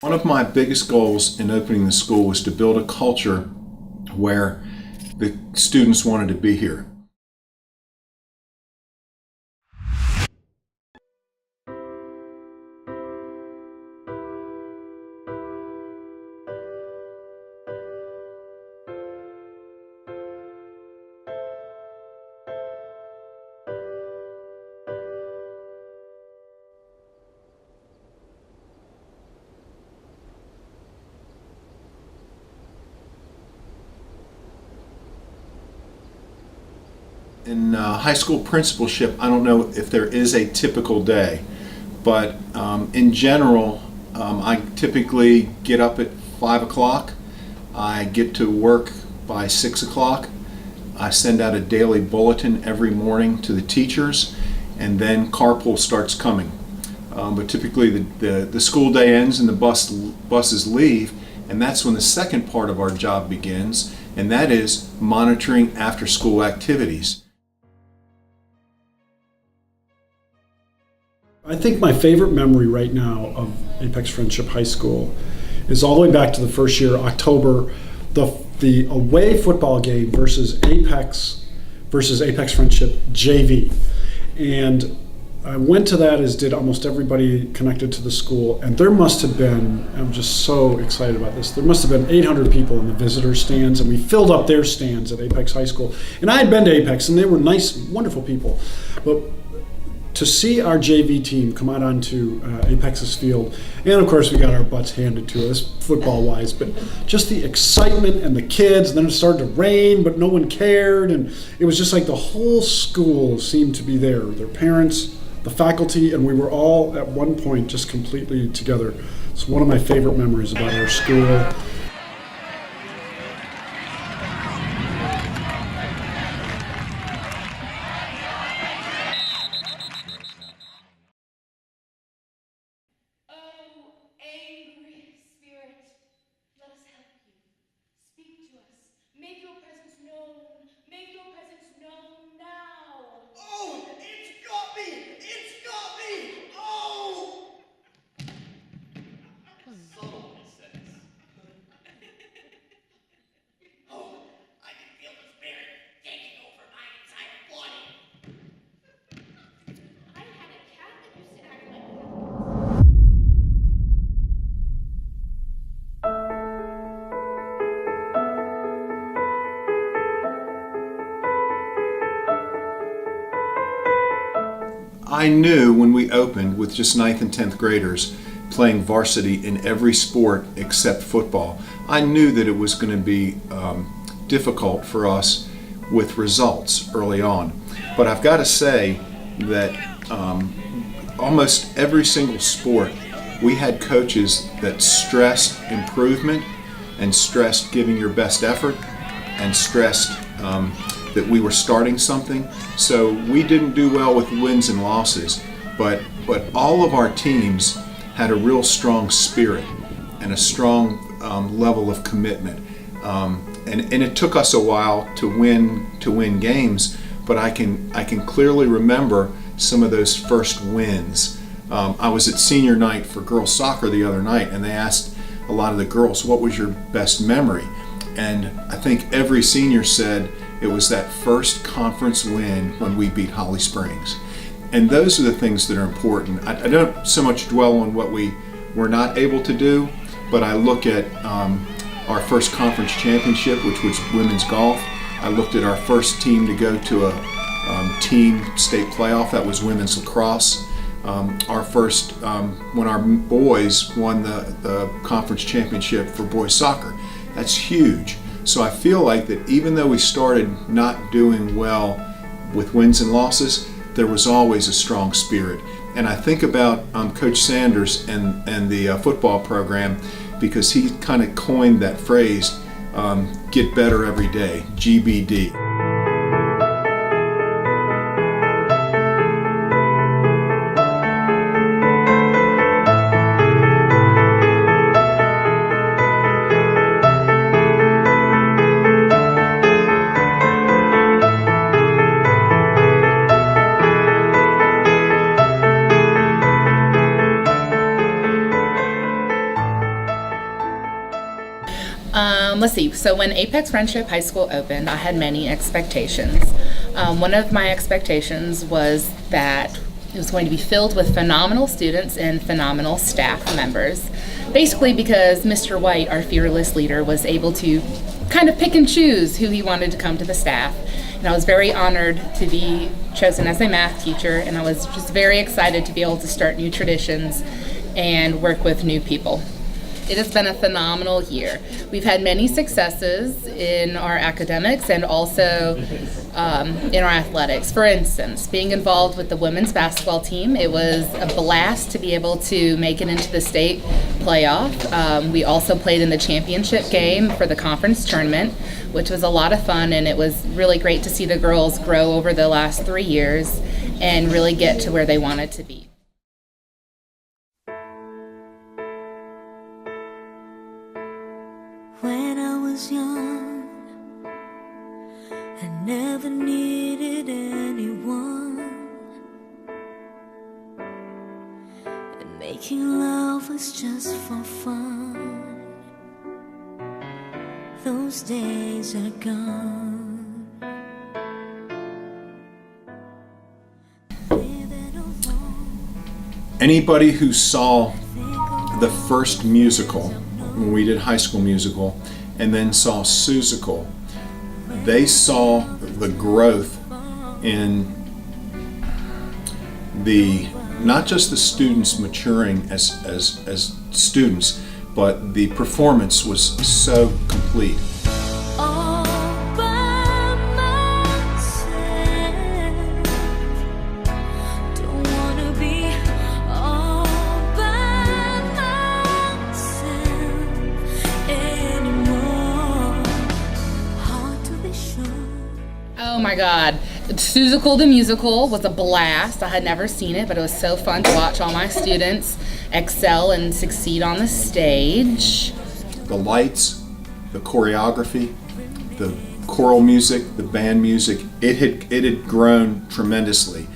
One of my biggest goals in opening the school was to build a culture where the students wanted to be here. In high school principalship, I don't know if there is a typical day, but in general, I typically get up at 5 o'clock. I get to work by 6 o'clock. I send out a daily bulletin every morning to the teachers, and then carpool starts coming. But typically the school day ends and the buses leave, and that's when the second part of our job begins, and that is monitoring after-school activities. I think my favorite memory right now of Apex Friendship High School is all the way back to the first year, October, the away football game versus Apex Friendship JV. And I went to that, as did almost everybody connected to the school, and there must have been, I'm just so excited about this, there must have been 800 people in the visitor stands, and we filled up their stands at Apex High School. And I had been to Apex, and they were nice, wonderful people. But to see our JV team come out onto Apex's field, and of course we got our butts handed to us football-wise, but just the excitement and the kids, and then it started to rain, but no one cared, and it was just like the whole school seemed to be there, their parents, the faculty, and we were all at one point just completely together. It's one of my favorite memories about our school. I knew when we opened with just 9th and 10th graders playing varsity in every sport except football, I knew that it was going to be difficult for us with results early on. But I've got to say that almost every single sport, we had coaches that stressed improvement and stressed giving your best effort and stressed that we were starting something. So we didn't do well with wins and losses, but all of our teams had a real strong spirit and a strong level of commitment. And it took us a while to win games, but I can clearly remember some of those first wins. I was at senior night for girls soccer the other night, and they asked a lot of the girls, what was your best memory? And I think every senior said it was that first conference win when we beat Holly Springs. And those are the things that are important. I don't so much dwell on what we were not able to do, but I look at our first conference championship, which was women's golf. I looked at our first team to go to a team state playoff, that was women's lacrosse. Our first, when our boys won the conference championship for boys soccer, that's huge. So I feel like that even though we started not doing well with wins and losses, there was always a strong spirit. And I think about Coach Sanders and the football program, because he kind of coined that phrase, get better every day, GBD. Let's see. So when Apex Friendship High School opened, I had many expectations. One of my expectations was that it was going to be filled with phenomenal students and phenomenal staff members. Basically because Mr. White, our fearless leader, was able to kind of pick and choose who he wanted to come to the staff. And I was very honored to be chosen as a math teacher, and I was just very excited to be able to start new traditions and work with new people. It has been a phenomenal year. We've had many successes in our academics and also in our athletics. For instance, being involved with the women's basketball team, it was a blast to be able to make it into the state playoff. We also played in the championship game for the conference tournament, which was a lot of fun, and it was really great to see the girls grow over the last 3 years and really get to where they wanted to be. When I was young, I never needed anyone, and making love was just for fun. Those days are gone. Anybody who saw the first musical, when we did High School Musical, and then saw Susical, they saw the growth in the, not just the students maturing as students, but the performance was so complete. All by myself, don't wanna be all by myself anymore. Hard to be sure. Oh my God. Susical the Musical was a blast. I had never seen it, but it was so fun to watch all my students excel and succeed on the stage. The lights, the choreography, the choral music, the band music, it had grown tremendously.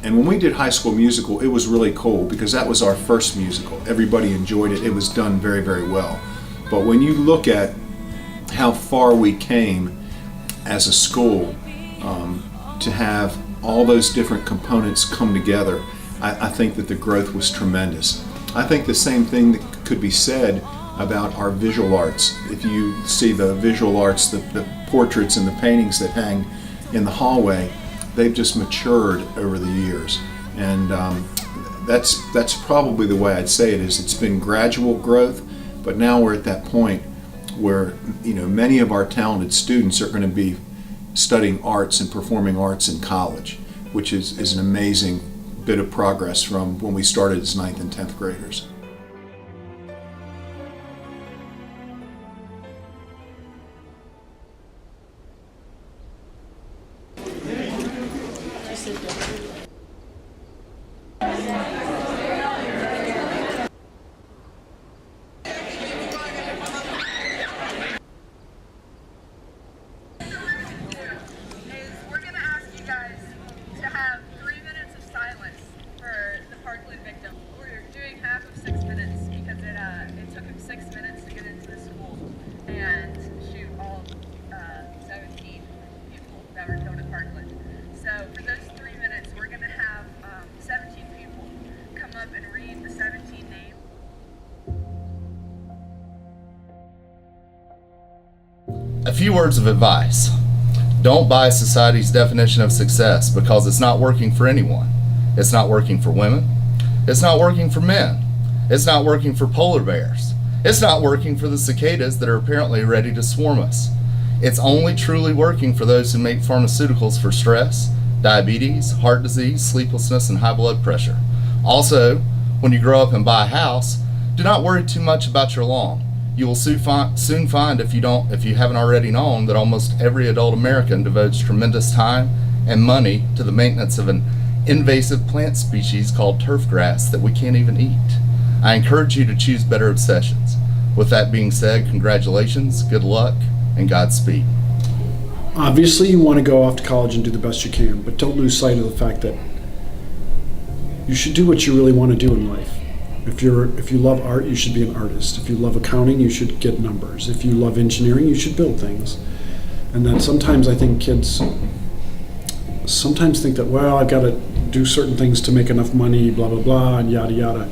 And when we did High School Musical, it was really cool because that was our first musical. Everybody enjoyed it. It was done very, very well. But when you look at how far we came as a school, to have all those different components come together, I think that the growth was tremendous. I think the same thing that could be said about our visual arts. If you see the visual arts, the portraits and the paintings that hang in the hallway, they've just matured over the years. And that's probably the way I'd say it is. It's been gradual growth, but now we're at that point where many of our talented students are going to be studying arts and performing arts in college, which is an amazing bit of progress from when we started as 9th and 10th graders. A few words of advice. Don't buy society's definition of success because it's not working for anyone. It's not working for women. It's not working for men. It's not working for polar bears. It's not working for the cicadas that are apparently ready to swarm us. It's only truly working for those who make pharmaceuticals for stress, diabetes, heart disease, sleeplessness, and high blood pressure. Also, when you grow up and buy a house, do not worry too much about your lawn. You will soon find, if you haven't already known, that almost every adult American devotes tremendous time and money to the maintenance of an invasive plant species called turf grass that we can't even eat. I encourage you to choose better obsessions. With that being said, congratulations, good luck, and Godspeed. Obviously, you want to go off to college and do the best you can, but don't lose sight of the fact that you should do what you really want to do in life. If you love art, you should be an artist. If you love accounting, you should get numbers. If you love engineering, you should build things. And then sometimes I think kids sometimes think that, well, I've got to do certain things to make enough money, blah, blah, blah, and yada, yada.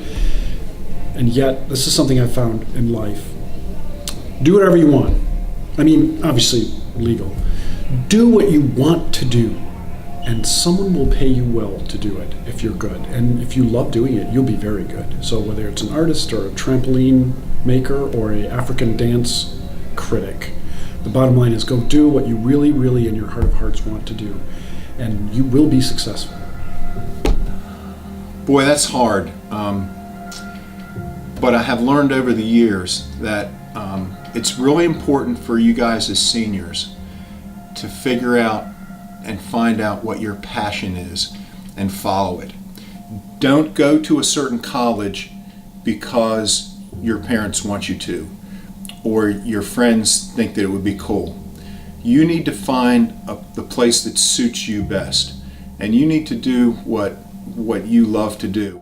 And yet, this is something I've found in life. Do whatever you want. I mean, obviously legal. Do what you want to do, and someone will pay you well to do it if you're good. And if you love doing it, you'll be very good. So whether it's an artist or a trampoline maker or a African dance critic, the bottom line is go do what you really, really in your heart of hearts want to do, and you will be successful. Boy, that's hard. But I have learned over the years that it's really important for you guys as seniors to figure out and find out what your passion is and follow it. Don't go to a certain college because your parents want you to, or your friends think that it would be cool. You need to find the place that suits you best, and you need to do what you love to do.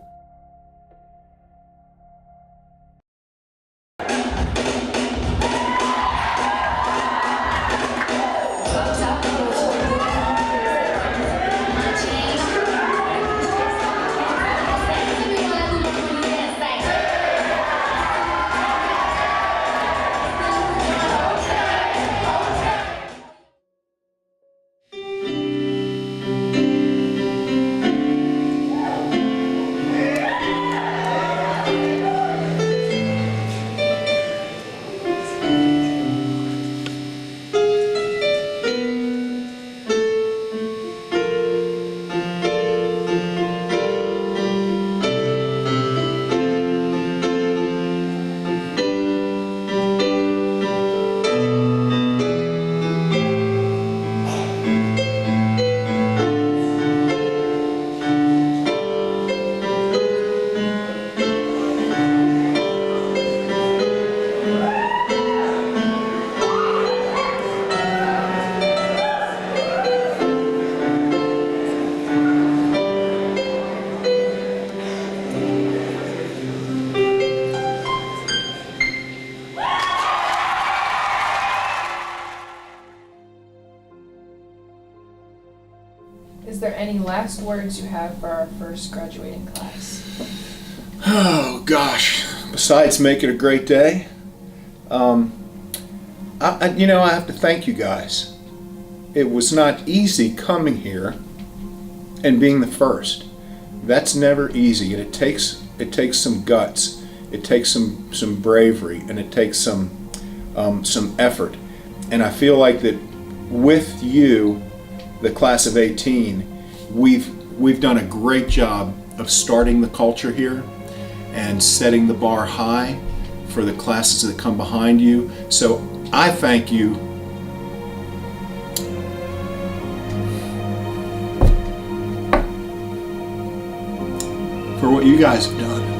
Is there any last words you have for our first graduating class? Oh gosh! Besides make it a great day, I have to thank you guys. It was not easy coming here and being the first. That's never easy, and it takes some guts. It takes some bravery, and it takes some effort. And I feel like that with you, the class of 18, we've done a great job of starting the culture here and setting the bar high for the classes that come behind you. So I thank you for what you guys have done.